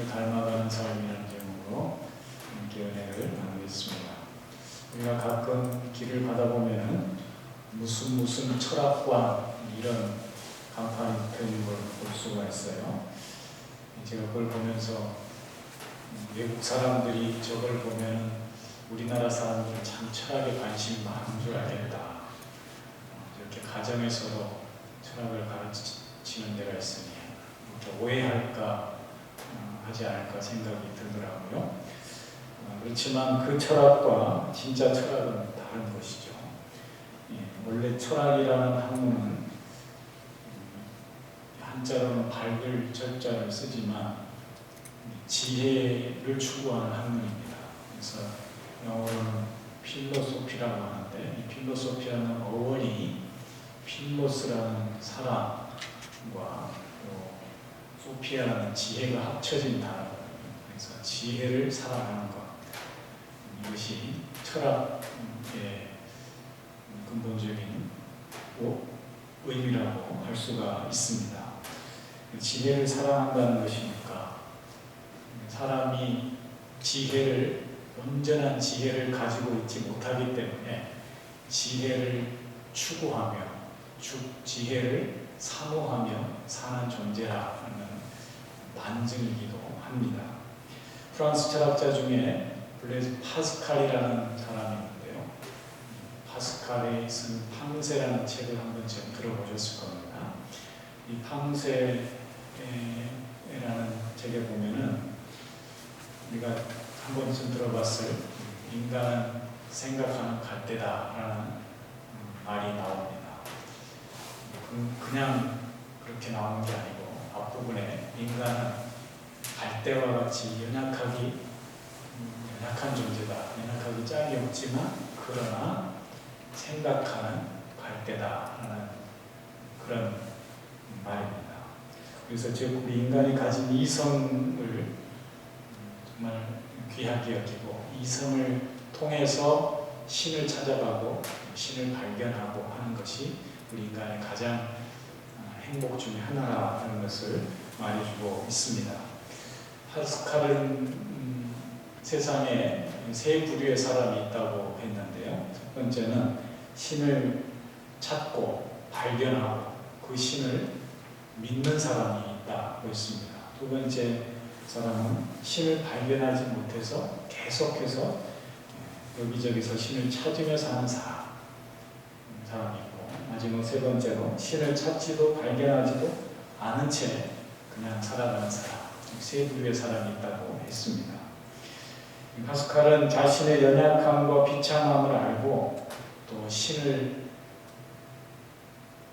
닮아가는 삶이라는 제목으로 함께 은혜를 나누겠습니다. 우리가 가끔 길을 가다 보면 무슨 철학관 이런 간판이 붙어있는 걸 볼 수가 있어요. 제가 그걸 보면서 외국 사람들이 저걸 보면 우리나라 사람들은 참 철학에 관심이 많은 줄 알겠다. 이렇게 가정에서도 철학을 가르치는 데가 있으니 이렇게 오해할까 하지 않을까 생각이 들더라고요. 그렇지만 그 철학과 진짜 철학은 다른 것이죠. 원래 철학이라는 학문은 한자로는 밝을 절자를 쓰지만 지혜를 추구하는 학문입니다. 그래서 영어로는 필로소피라고 하는데 이 필로소피라는 어원이 필로스라는 사랑과 또 소피아라는 지혜가 합쳐진 단어거든요. 그래서 지혜를 사랑하는 것, 이것이 철학의 근본적인 의미라고 할 수가 있습니다. 지혜를 사랑한다는 것이니까 사람이 온전한 지혜를 가지고 있지 못하기 때문에 지혜를 추구하며 지혜를 사모하며 사는 존재라는 반증이기도 합니다. 프랑스 철학자 중에 블레즈 파스칼이라는 사람이 있는데요. 파스칼이 쓴 팡세라는 책을 한 번쯤 들어보셨을 겁니다. 이 팡세라는 책에 보면은 우리가 한 번쯤 들어봤을 인간은 생각하는 갈대다라는 말이 나옵니다. 그냥 그렇게 나오는 게 아니고 앞부분에 인간은 갈대와 같이 연약한 존재다. 연약하기 짝이 없지만 그러나 생각하는 갈대다라는 그런 말입니다. 그래서 즉 우리 인간이 가진 이성을 정말 귀하게 여기고 이성을 통해서 신을 찾아가고 신을 발견하고 하는 것이 우리 인간의 가장 행복 중에 하나라는 것을 말해주고 있습니다. 파스칼은 세상에 세 부류의 사람이 있다고 했는데요. 첫 번째는 신을 찾고 발견하고 그 신을 믿는 사람이 있다고 했습니다. 두 번째 사람은 신을 발견하지 못해서 계속해서 여기저기서 신을 찾으며 사는 사람이고, 마지막 세 번째로 신을 찾지도 발견하지도 않은 채 그냥 살아가는 사람, 세 부류의 사람이 있다고 했습니다. 파스칼은 자신의 연약함과 비참함을 알고 또 신을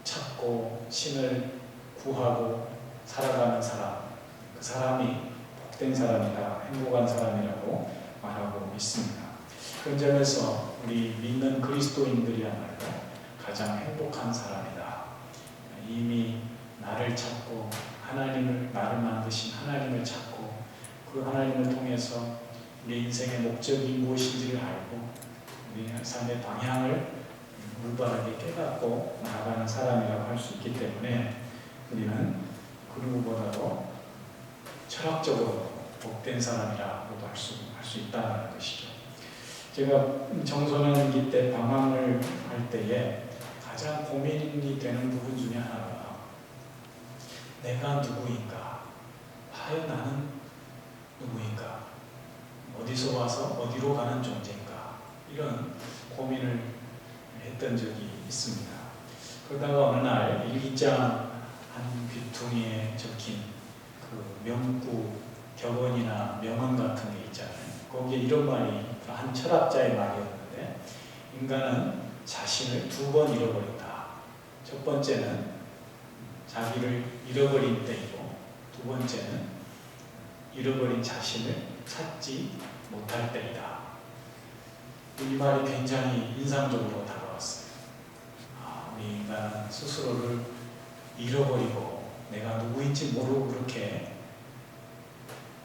찾고 신을 구하고 살아가는 사람, 그 사람이 복된 사람이다, 행복한 사람이라고 말하고 있습니다. 그런 점에서 우리 믿는 그리스도인들이야말로 가장 행복한 사람이다. 이미 나를 찾고 나를 만드신 하나님을 찾고 그 하나님을 통해서 우리 인생의 목적이 무엇인지를 알고 우리 삶의 방향을 올바르게 깨닫고 나아가는 사람이라고 할 수 있기 때문에 우리는 그 누구보다도 철학적으로 복된 사람이라고도 할 수 있다는 것이죠. 제가 청소년기 때 방황을 할 때에 가장 고민이 되는 부분 중에 하나가 내가 누구인가? 과연 나는 누구인가? 어디서 와서 어디로 가는 존재인가? 이런 고민을 했던 적이 있습니다. 그러다가 어느 날 일기장 한 귀퉁이에 적힌 그 명구, 격언이나 명언 같은 게 있잖아요. 거기에 이런 말이 한 철학자의 말이었는데 인간은 자신을 두 번 잃어버린다. 첫 번째는 자기를 잃어버린 때이고 두 번째는 잃어버린 자신을 찾지 못할 때이다. 이 말이 굉장히 인상적으로 다가왔어요. 우리 인간은 스스로를 잃어버리고 내가 누구인지 모르고 그렇게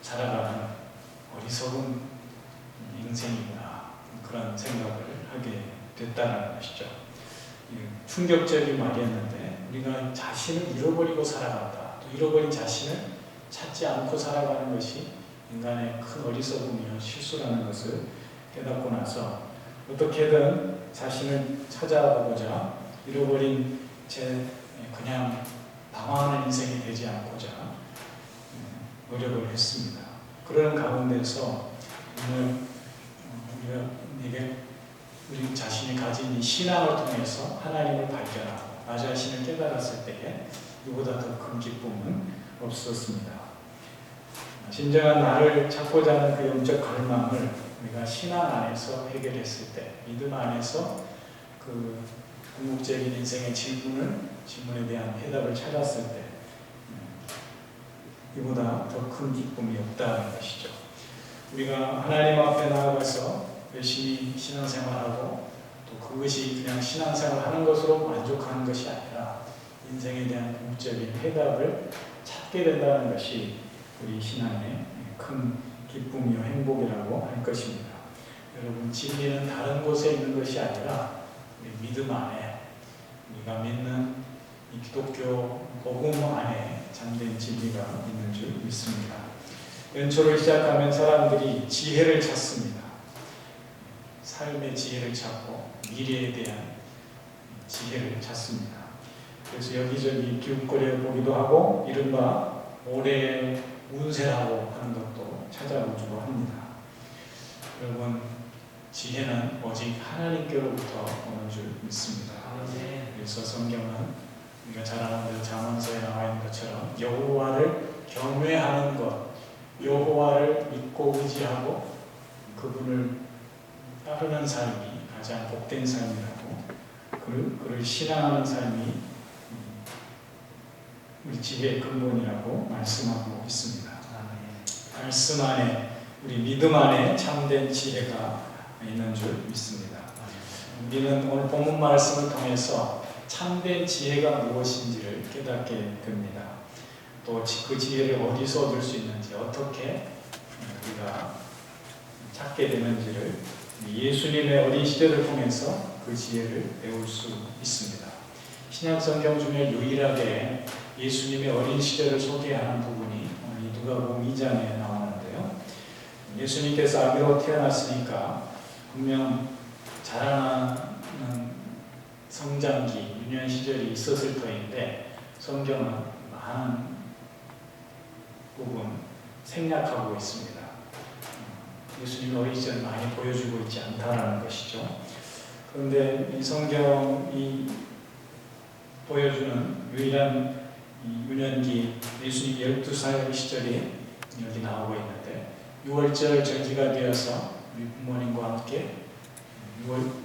살아가는 어리석은 인생이구나, 그런 생각을 하게 됐다는 것이죠. 충격적인 말이었는데 우리가 자신을 잃어버리고 살아간다, 또 잃어버린 자신을 찾지 않고 살아가는 것이 인간의 큰 어리석음이요 실수라는 것을 깨닫고 나서 어떻게든 자신을 찾아보고자 잃어버린 채 그냥 방황하는 인생이 되지 않고자 노력을 했습니다. 그런 가운데서 오늘 우리가 우리 자신이 가진 이 신앙을 통해서 하나님을 발견하고 나 자신을 깨달았을 때에 이보다 더 큰 기쁨은 없었습니다. 진정한 나를 찾고자 하는 그 영적 갈망을 우리가 신앙 안에서 해결했을 때, 믿음 안에서 그 궁극적인 인생의 질문에 대한 해답을 찾았을 때 이보다 더 큰 기쁨이 없다는 것이죠. 우리가 하나님 앞에 나아가서 열심히 신앙생활하고 또 그것이 그냥 신앙생활하는 것으로 만족하는 것이 아니라 인생에 대한 궁극적인 해답을 찾게 된다는 것이 우리 신앙의 큰 기쁨이요 행복이라고 할 것입니다. 여러분, 진리는 다른 곳에 있는 것이 아니라 우리 믿음 안에, 우리가 믿는 이 기독교 복음 안에 잠든 진리가 있는 줄 믿습니다. 연초를 시작하면 사람들이 지혜를 찾습니다. 삶의 지혜를 찾고 미래에 대한 지혜를 찾습니다. 그래서 여기저기 기웃거려 보기도 하고 이른바 올해의 운세라고 하는 것도 찾아보기도 합니다. 여러분, 지혜는 오직 하나님께로부터 오는 줄 믿습니다. 그래서 성경은 우리가 잘 아는 대로 잠언서에 나와 있는 것처럼 여호와를 경외하는 것, 여호와를 믿고 의지하고 그분을 따르는 삶이 가장 복된 삶이라고, 그를 신앙하는 삶이 우리 지혜의 근본이라고 말씀하고 있습니다. 말씀 안에, 우리 믿음 안에 참된 지혜가 있는 줄 믿습니다. 우리는 오늘 본문 말씀을 통해서 참된 지혜가 무엇인지를 깨닫게 됩니다. 또 그 지혜를 어디서 얻을 수 있는지, 어떻게 우리가 찾게 되는지를 예수님의 어린 시절을 통해서 그 지혜를 배울 수 있습니다. 신약성경 중에 유일하게 예수님의 어린 시절을 소개하는 부분이 누가복음 2장에 나오는데요. 예수님께서 아기로 태어났으니까 분명 자라나는 성장기, 유년 시절이 있었을 터인데 성경은 많은 부분 생략하고 있습니다. 예수님의 어린 시절을 많이 보여주고 있지 않다라는 것이죠. 그런데 이 성경이 보여주는 유일한 유년기, 예수님 12살 시절이 여기 나오고 있는데 6월절 절기가 되어서 우리 부모님과 함께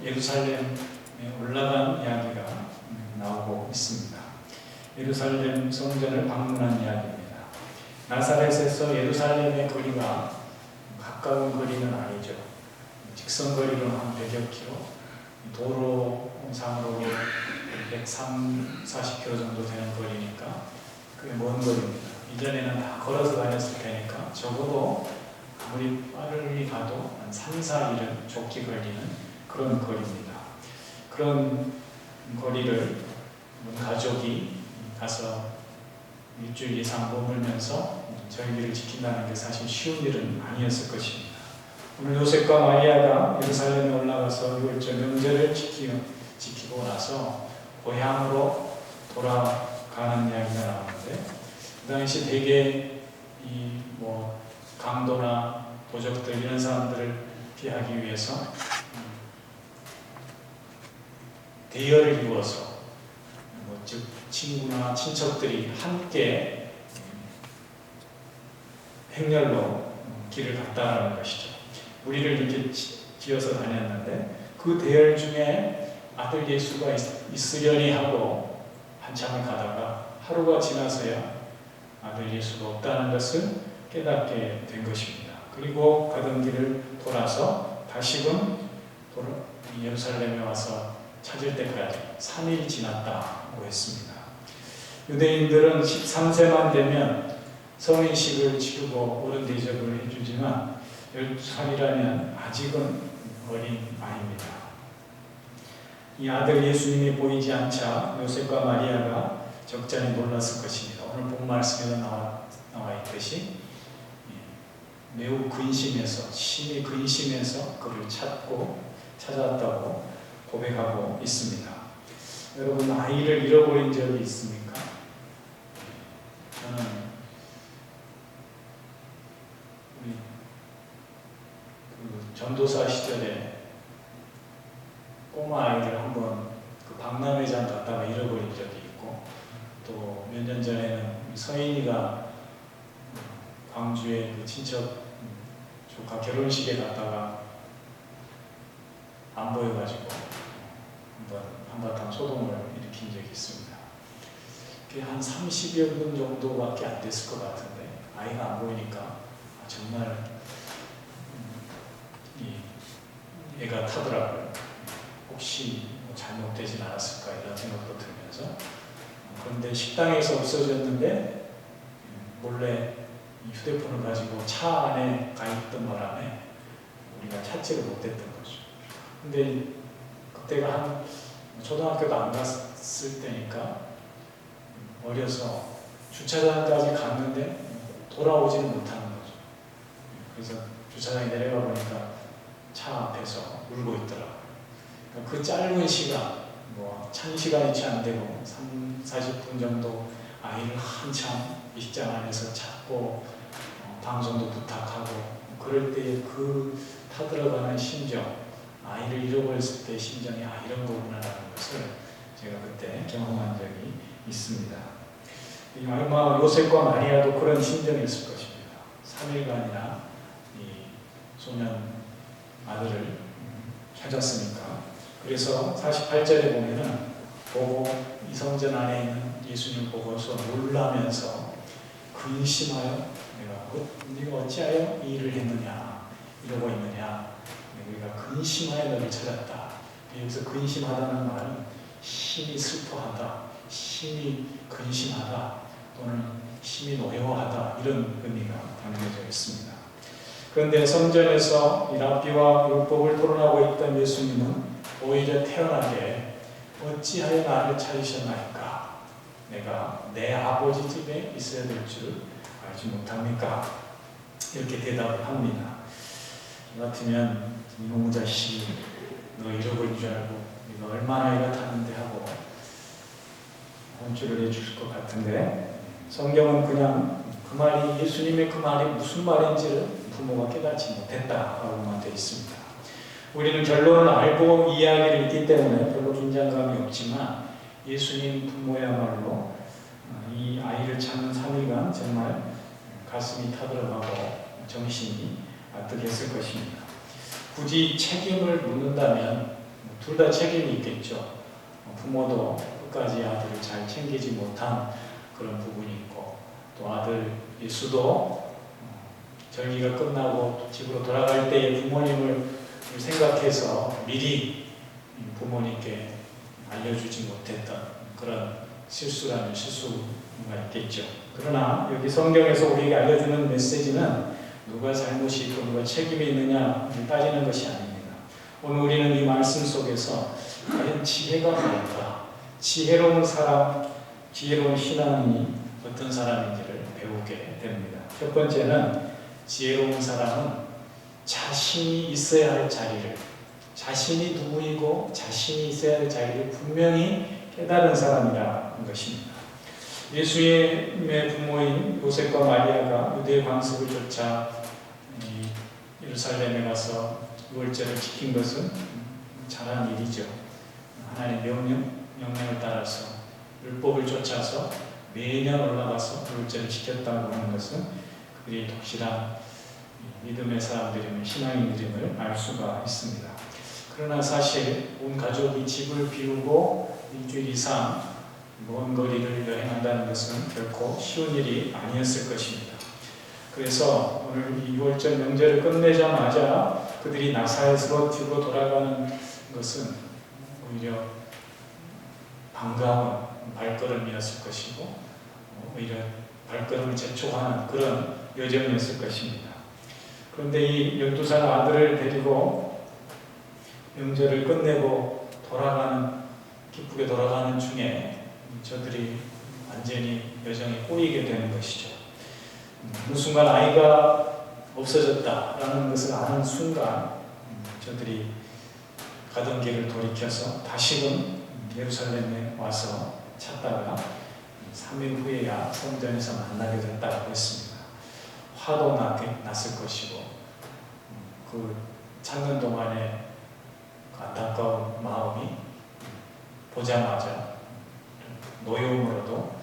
예루살렘에 올라간 이야기가 나오고 있습니다. 예루살렘 성전을 방문한 이야기입니다. 나사렛에서 예루살렘의 거리가 가까운 거리는 아니죠. 직선거리로 한 100여 킬로, 도로상으로 130-40km 정도 되는 거리니까 그게 먼 거리입니다. 이전에는 다 걸어서 다녔을 테니까 적어도 아무리 빠르게 가도 한 3-4일은 좋게 걸리는 그런 거리입니다. 그런 거리를 가족이 가서 일주일 이상 머물면서 절기를 지킨다는 게 사실 쉬운 일은 아니었을 것입니다. 오늘 요셉과 마리아가 예루살렘에 올라가서 6월절 명절을 지키고 나서 고향으로 돌아가는 이야기가 나오는데 그 당시 대개 강도나 도적들 이런 사람들을 피하기 위해서 대여를 이루어서 즉 친구나 친척들이 함께 행렬로 길을 갔다라는 것이죠. 우리를 이렇게 지어서 다녔는데 그 대열 중에 아들 예수가 있으려니 하고 한참을 가다가 하루가 지나서야 아들 예수가 없다는 것을 깨닫게 된 것입니다. 그리고 가던 길을 돌아서 다시금 예루살렘에 와서 찾을 때까지 3일이 지났다고 했습니다. 유대인들은 13세만 되면 성인식을 치르고 어른 대접을 해주지만 12살이라면 아직은 어린 아이입니다. 이 아들 예수님이 보이지 않자 요셉과 마리아가 적잖이 놀랐을 것입니다. 오늘 본 말씀에도 나와 있듯이 매우 근심해서, 심히 근심해서 그를 찾았다고 고백하고 있습니다. 여러분, 아이를 잃어버린 적이 있습니까? 저는 우리 전도사 시절에 꼬마 아이를 한번 박람회장 갔다가 잃어버린 적이 있고, 또 몇 년 전에는 서인이가 광주에 친척 조카 결혼식에 갔다가 안 보여가지고 한번 한바탕 소동을 일으킨 적이 있습니다. 그게 한 30여 분 정도밖에 안 됐을 것 같은데, 아이가 안 보이니까 정말 애가 타더라고요. 혹시 잘못되진 않았을까 이런 생각도 들면서, 그런데 식당에서 없어졌는데 몰래 휴대폰을 가지고 차 안에 가 있던 바람에 우리가 찾지를 못했던 거죠. 근데 그때가 한 초등학교도 안 갔을 때니까 어려서 주차장까지 갔는데 돌아오지는 못하는 거죠. 그래서 주차장에 내려가 보니까 차 앞에서 울고 있더라고요. 그 짧은 시간, 1,000시간이 채 안 되고 40분 정도 아이를 한참 식장 안에서 찾고 방송도 부탁하고, 그럴 때의 그 타들어가는 심정, 아이를 잃어버렸을 때의 심정이 이런 거구나라는 것을 제가 그때 경험한 적이 있습니다. 아마 요셉과 마리아도 그런 심정이었을 것입니다. 3일간이나 이 소년 아들을 찾았으니까. 그래서 48절에 보면은 보고 이 성전 안에 있는 예수님 보고서 놀라면서 근심하여 네가 어찌하여 이 일을 했느냐, 이러고 있느냐, 우리가 근심하여 너를 찾았다. 여기서 근심하다는 말은 심히 슬퍼하다, 심히 근심하다, 또는 심히 노여워하다, 이런 의미가 담겨져 있습니다. 그런데 성전에서 이 랍비와 율법을 토론하고 있던 예수님은 오히려 태연하게 어찌하여 나를 찾으셨나이까? 내가 내 아버지 집에 있어야 될 줄 알지 못합니까? 이렇게 대답을 합니다. 저 같으면 이놈의 자식이 너 잃어버린 줄 알고 네가 얼마나 애가 타는데 하고 혼쭐을 해줄 것 같은데, 성경은 그냥 그 말이, 예수님의 그 말이 무슨 말인지를 부모가 깨닫지 못했다라고만 되어 있습니다. 우리는 결론을 알고 이야기를 읽기 때문에 별로 긴장감이 없지만, 예수님 부모야말로 이 아이를 찾는 3일간 정말 가슴이 타들어가고 정신이 아득했을 것입니다. 굳이 책임을 묻는다면 둘 다 책임이 있겠죠. 부모도 끝까지 아들을 잘 챙기지 못한 그런 부분이 있고, 또 아들 예수도 절기가 끝나고 집으로 돌아갈 때에 부모님을 생각해서 미리 부모님께 알려주지 못했던 그런 실수라면 실수가 있겠죠. 그러나 여기 성경에서 우리에게 알려주는 메시지는 누가 잘못이 있고 누가 책임이 있느냐 따지는 것이 아닙니다. 오늘 우리는 이 말씀 속에서 과연 지혜가 뭘까? 지혜로운 사람, 지혜로운 신앙이 어떤 사람인지를 배우게 됩니다. 첫 번째는, 지혜로운 사람은 자신이 있어야 할 자리를, 자신이 누구이고 자신이 있어야 할 자리를 분명히 깨달은 사람이라는 것입니다. 예수님의 부모인 요셉과 마리아가 유대 관습을 쫓아 예루살렘에 가서 유월절을 지킨 것은 잘한 일이죠. 하나님의 명령을 따라서 율법을 쫓아서 매년 올라가서 유월절을 지켰다고 하는 것은 그들이 독실한 믿음의 사람들임을, 신앙인들임을 알 수가 있습니다. 그러나 사실 온 가족이 집을 비우고 일주일 이상 먼 거리를 여행한다는 것은 결코 쉬운 일이 아니었을 것입니다. 그래서 오늘 이 6월절 명절을 끝내자마자 그들이 나사렛으로 집으로 돌아가는 것은 오히려 반가운 발걸음이었을 것이고, 오히려 발걸음을 재촉하는 그런 여정이었을 것입니다. 그런데 이 12살 아들을 데리고 명절을 끝내고 기쁘게 돌아가는 중에 저들이 완전히 여정이 꼬이게 되는 것이죠. 어느 순간 아이가 없어졌다라는 것을 아는 순간 저들이 가던 길을 돌이켜서 다시금 예루살렘에 와서 찾다가 3일 후에야 성전에서 만나게 됐다고 했습니다. 화도 났을 것이고 그 찾는 동안에 그 안타까운 마음이 보자마자 노여움으로도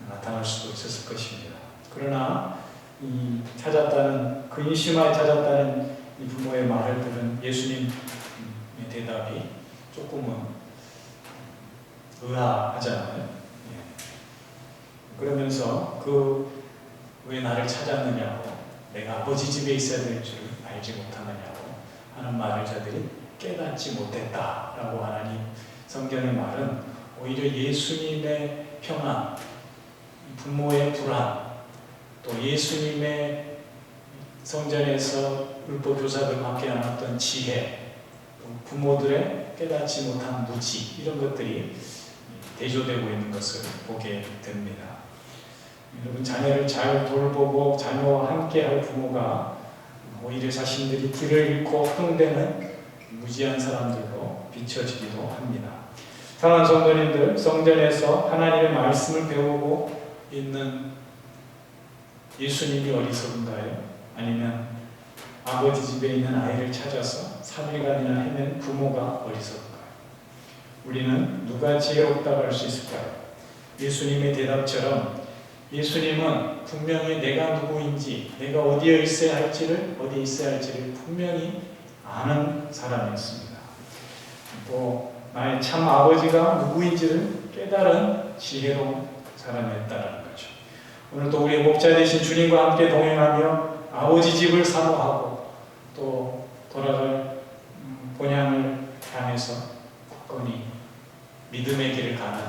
나타날 수도 있었을 것입니다. 그러나 이 찾았다는 근심하에 찾았다는 이 부모의 말을 들은 예수님의 대답이 조금은 의아하잖아요. 그러면서 왜 나를 찾았느냐고, 내가 아버지 집에 있어야 될 줄 알지 못하느냐고 하는 말을 저들이 깨닫지 못했다라고 하나님 성경의 말은 오히려 예수님의 평안, 부모의 불안, 또 예수님의 성전에서 율법 교사들 밖에 나눴던 지혜, 또 부모들의 깨닫지 못한 무지, 이런 것들이 대조되고 있는 것을 보게 됩니다. 여러분, 자녀를 잘 돌보고 자녀와 함께할 부모가 오히려 자신들이 길을 잃고 허둥대는 무지한 사람들로 비춰지기도 합니다. 사랑하는 성도님들, 성전에서 하나님의 말씀을 배우고 있는 예수님이 어리석은가요? 아니면 아버지 집에 있는 아이를 찾아서 3일간이나 헤맨 부모가 어리석은가요? 우리는 누가 지혜롭다고 할 수 있을까요? 예수님의 대답처럼 예수님은 분명히 내가 누구인지, 내가 어디에 있어야 할지를 분명히 아는 사람이었습니다. 또 나의 참 아버지가 누구인지를 깨달은 지혜로운 사람이었다는 거죠. 오늘도 우리의 목자 되신 주님과 함께 동행하며 아버지 집을 사모하고 또 돌아갈 본향을 향해서 굳건히 믿음의 길을 가는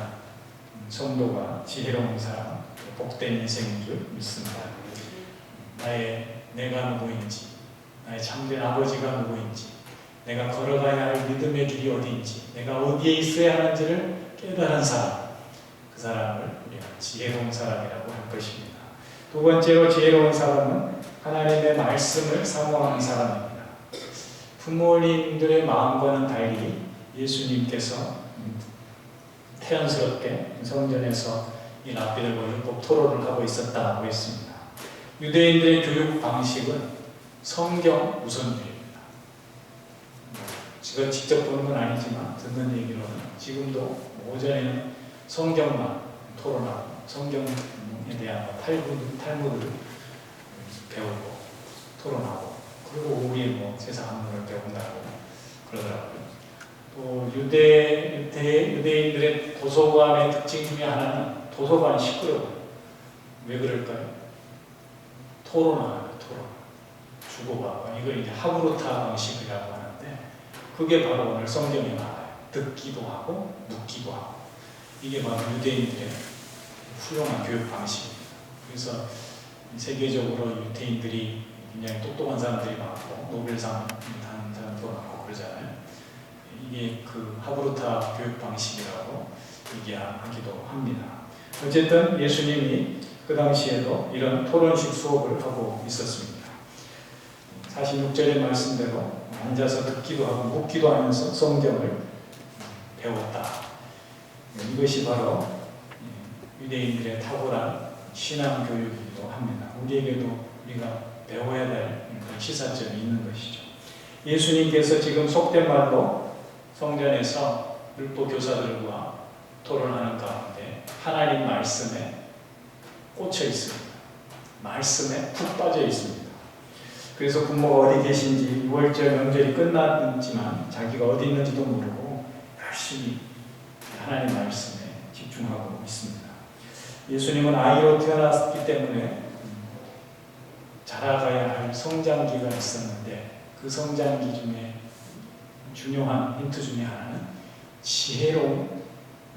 성도가 지혜로운 사람, 복된 인생인 줄 믿습니다. 내가 누구인지, 나의 참된 아버지가 누구인지, 내가 걸어가야 할 믿음의 길이 어디인지, 내가 어디에 있어야 하는지를 깨달은 사람, 그 사람을 우리가 지혜로운 사람이라고 할 것입니다. 두 번째로 지혜로운 사람은 하나님의 말씀을 사모하는 사람입니다. 부모님들의 마음과는 달리 예수님께서 태연스럽게 성전에서 이 랍비들과 율법 토론을 하고 있었다고 했습니다. 유대인들의 교육 방식은 성경 우선주의입니다. 제가 직접 보는 건 아니지만 듣는 얘기로는 지금도 오전에는 성경만 토론하고 성경에 대한 탈무드를 배우고 토론하고, 그리고 오후에 세상 학문을 배운다고 그러더라고요. 또 유대인들의 도서관의 특징 중에 하나는 도서관이 시끄러워요. 왜 그럴까요? 토론하는 토론, 주고받고, 이걸 이제 하브루타 방식이라고 하는데, 그게 바로 오늘 성경에 나와요. 듣기도 하고 묻기도 하고. 이게 바로 유대인들의 훌륭한 교육 방식입니다. 그래서 세계적으로 유대인들이 굉장히 똑똑한 사람들이 많고 노벨상 타는 사람도 많고 그러잖아요. 이게 그 하브루타 교육 방식이라고 얘기하기도 합니다. 어쨌든 예수님이 그 당시에도 이런 토론식 수업을 하고 있었습니다. 46절의 말씀대로 앉아서 듣기도 하고 묻기도 하면서 성경을 배웠다. 이것이 바로 유대인들의 탁월한 신앙 교육이기도 합니다. 우리에게도 우리가 배워야 될 시사점이 있는 것이죠. 예수님께서 지금 속된 말로 성전에서 율법 교사들과 토론하는 가운데 하나님 말씀에 꽂혀 있습니다. 말씀에 푹 빠져 있습니다. 그래서 부모가 어디 계신지 6월절 명절이 끝났지만 자기가 어디 있는지도 모르고 열심히 하나님 말씀에 집중하고 있습니다. 예수님은 아이로 태어났기 때문에 자라가야 할 성장기가 있었는데, 그 성장기 중에 중요한 힌트 중에 하나는 지혜로운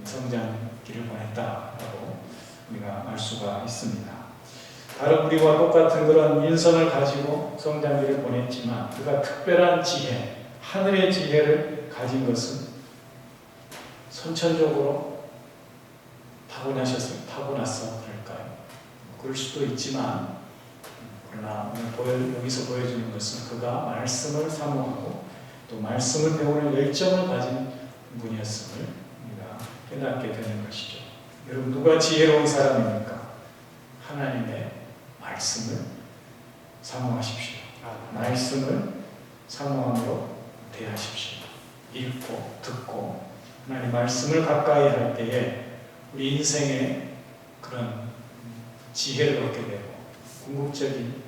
성장기를 보냈다라고 우리가 알 수가 있습니다. 다른 우리와 똑같은 그런 인성을 가지고 성장기를 보냈지만 그가 특별한 지혜, 하늘의 지혜를 가진 것은 선천적으로 타고나서 그럴까요? 그럴 수도 있지만 그러나 오늘 여기서 보여주는 것은 그가 말씀을 사모하고 또 말씀을 배우는 열정을 가진 분이었음을 우리가 깨닫게 되는 것이죠. 여러분, 누가 지혜로운 사람입니까? 하나님의 말씀을 사모하십시오. 말씀을 사모함으로 대하십시오. 읽고 듣고 하나님 말씀을 가까이 할 때에 우리 인생에 그런 지혜를 얻게 되고 궁극적인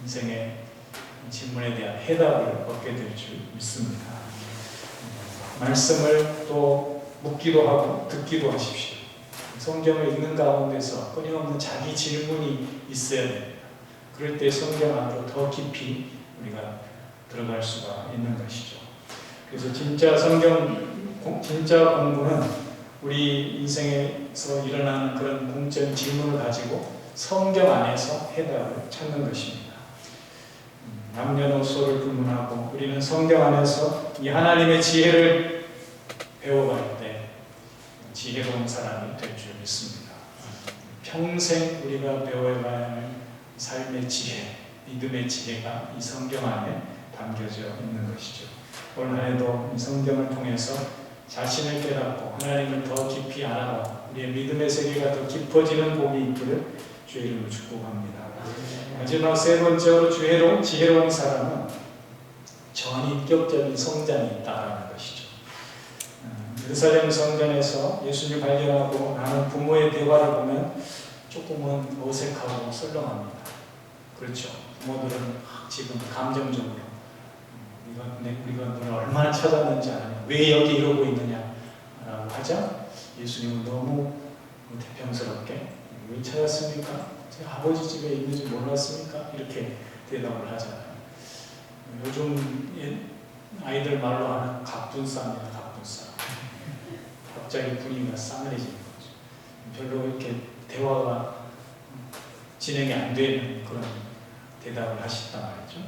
인생의 질문에 대한 해답을 얻게 될 줄 믿습니다. 말씀을 또 묻기도 하고 듣기도 하십시오. 성경을 읽는 가운데서 끊임없는 자기 질문이 있어야 됩니다. 그럴 때 성경 안으로 더 깊이 우리가 들어갈 수가 있는 것이죠. 그래서 진짜 진짜 공부는 우리 인생에서 일어나는 그런 공적인 질문을 가지고 성경 안에서 해답을 찾는 것입니다. 남녀노소를 불문하고 우리는 성경 안에서 이 하나님의 지혜를 배워갈 때 지혜로운 사람이 될 줄 믿습니다. 평생 우리가 배워가야 할 삶의 지혜, 믿음의 지혜가 이 성경 안에 담겨져 있는 것이죠. 올 한해도 이 성경을 통해서 자신을 깨닫고 하나님을 더 깊이 알아가고 우리의 믿음의 세계가 더 깊어지는 복이 있기를 주의 이름으로 축복합니다. 마지막 세 번째로 지혜로운 사람은 전인격적인 성장이 있다는 것이죠. 예루살렘 성전에서 예수님을 발견하고 나는 부모의 대화를 보면 조금은 어색하고 썰렁합니다. 그렇죠. 부모들은 지금 감정적으로 우리가 너를 얼마나 찾았는지 아느냐, 왜 여기 이러고 있느냐라고 하자 예수님은 너무 태평스럽게 왜 찾았습니까? 제 아버지 집에 있는지 몰랐습니까? 이렇게 대답을 하잖아요. 요즘 아이들 말로 하는 갑분싸입니다. 갑분싸. 갑자기 분위기가 싸늘해지는 거죠. 별로 이렇게 대화가 진행이 안 되는 그런 대답을 하셨단 말이죠.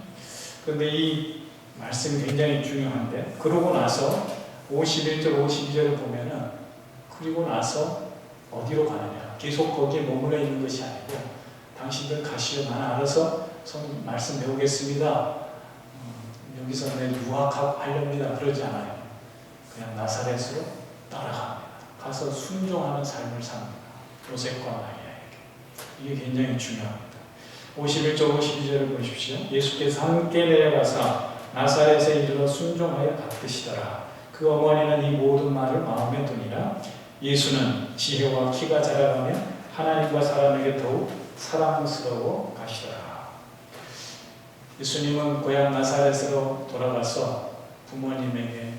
그런데 이 말씀이 굉장히 중요한데, 그러고 나서 51절, 52절을 보면은 그리고 나서 어디로 가느냐, 계속 거기에 머물러 있는 것이 아니고 당신들 가시오, 나는 알아서 말씀 배우겠습니다. 여기서 내 유학하렵니다. 그러지 않아요. 그냥 나사렛으로 따라갑니다. 가서 순종하는 삶을 삽니다. 요셉과 마리아에게. 이게 굉장히 중요합니다. 51절, 52절을 보십시오. 예수께서 함께 내려가사 나사렛에 이르러 순종하여 받드시더라. 그 어머니는 이 모든 말을 마음에 두니라. 예수는 지혜와 키가 자라가며 하나님과 사람에게 더욱 사랑스러워 가시더라. 예수님은 고향 나사렛으로 돌아가서 부모님에게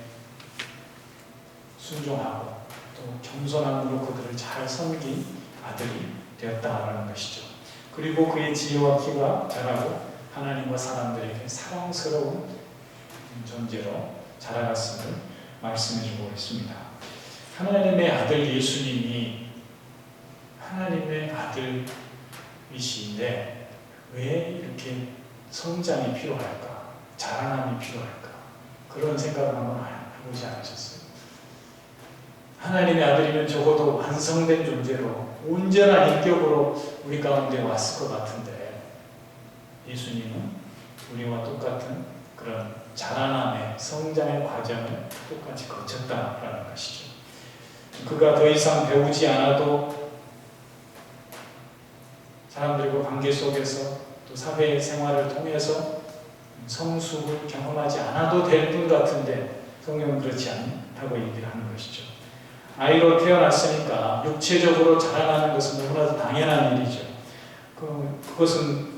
순종하고 또 겸손함으로 그들을 잘 섬긴 아들이 되었다는 것이죠. 그리고 그의 지혜와 키가 자라고 하나님과 사람들에게 사랑스러운 존재로 자라갔음을 말씀해주고 있습니다. 하나님의 아들 예수님이 하나님의 아들이신데 왜 이렇게 성장이 필요할까? 자라남이 필요할까? 그런 생각을 한번 해보지 않으셨어요? 하나님의 아들이면 적어도 완성된 존재로 온전한 인격으로 우리 가운데 왔을 것 같은데 예수님은 우리와 똑같은 그런 자라남의 성장의 과정을 똑같이 거쳤다라는 것이죠. 그가 더 이상 배우지 않아도 사람들과 관계 속에서 또 사회 생활을 통해서 성숙을 경험하지 않아도 될 분 같은데 성경은 그렇지 않다고 얘기를 하는 것이죠. 아이로 태어났으니까 육체적으로 자라나는 것은 너무나도 당연한 일이죠. 그것은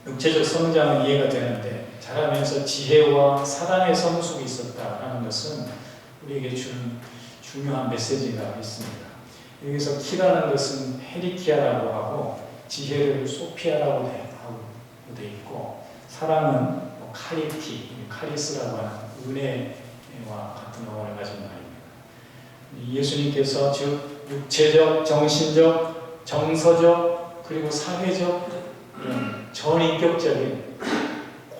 육체적 성장은 이해가 되는데 자라면서 지혜와 사랑의 성숙이 있었다라는 것은 우리에게 주는 중요한 메시지가 있습니다. 여기서 키라는 것은 헤리키아라고 하고 지혜를 소피아라고 되어 있고 사랑은 카리스라고 하는 은혜와 같은 어원을 가진 말입니다. 예수님께서 즉 육체적, 정신적, 정서적 그리고 사회적 이런 전인격적인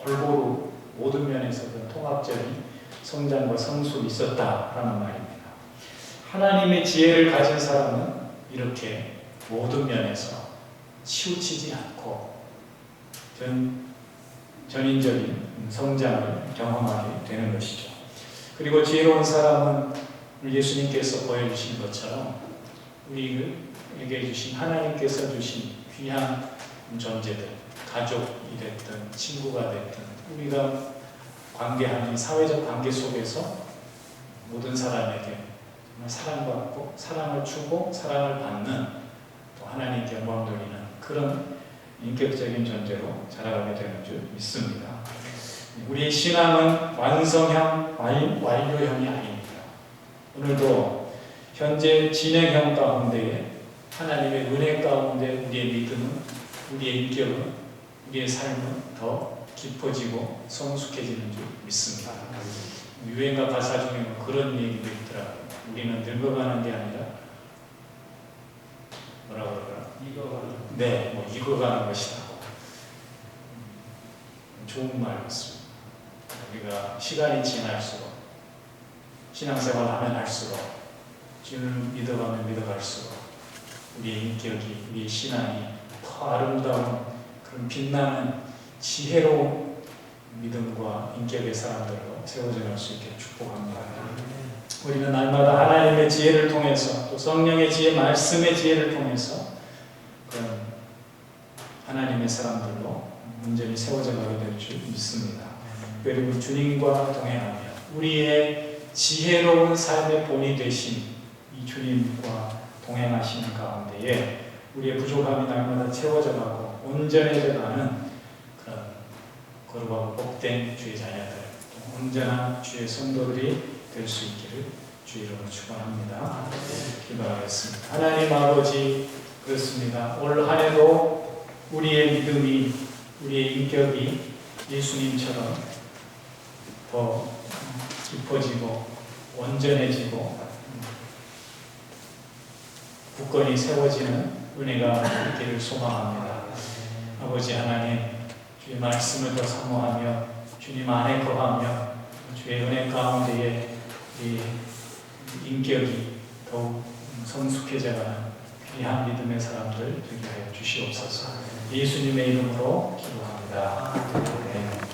골고루 모든 면에서 통합적인 성장과 성숙이 있었다라는 말입니다. 하나님의 지혜를 가진 사람은 이렇게 모든 면에서 치우치지 않고 전인적인 성장을 경험하게 되는 것이죠. 그리고 지혜로운 사람은 예수님께서 보여주신 것처럼 우리에게 주신 하나님께서 주신 귀한 존재들, 가족이 됐든 친구가 됐든 우리가 관계하는 사회적 관계 속에서 모든 사람에게 정말 사랑받고 사랑을 주고 사랑을 받는 또 하나님께 영광 돌리는 그런 인격적인 존재로 자라가게 되는 줄 믿습니다. 우리의 신앙은 완성형, 완료형이 아닙니다. 오늘도 현재 진행형 가운데에 하나님의 은혜 가운데 우리의 믿음은, 우리의 인격은, 우리의 삶은 더 깊어지고 성숙해지는 줄 믿습니다. 유행가 가사 중에 그런 얘기도 있더라고요. 우리는 늙어가는 게 아니라 뭐라고 그러더라? 네, 익어가는 것이다. 좋은 말 같습니다. 우리가 시간이 지날수록, 신앙생활 하면 할수록, 주님을 믿어가면 믿어갈수록 우리의 인격이, 우리의 신앙이 더 아름다운 그런 빛나는 지혜로운 믿음과 인격의 사람들로 세워져 갈 수 있게 축복합니다. 우리는 날마다 하나님의 지혜를 통해서 또 성령의 지혜, 말씀의 지혜를 통해서 그런 하나님의 사람들로 온전히 세워져 가게 될 줄 믿습니다. 그리고 주님과 동행하며 우리의 지혜로운 삶의 본이 되신 이 주님과 동행하시는 가운데에 우리의 부족함이 날마다 채워져 가고 온전해져 가는 그런 거룩하고 복된 주의 자녀들, 온전한 주의 성도들이 될 수 있기를 주 이름으로 축원합니다. 기도하겠습니다. 하나님 아버지, 그렇습니다. 올 한 해도 우리의 믿음이, 우리의 인격이 예수님처럼 더 깊어지고 온전해지고 굳건히 세워지는 은혜가 있기를 소망합니다. 아버지 하나님, 주의 말씀을 더 사모하며 주님 안에 거하며 주의 은혜 가운데에 이 인격이 더욱 성숙해져가는 귀한 믿음의 사람들 되게 하여 주시옵소서. 예수님의 이름으로 기도합니다.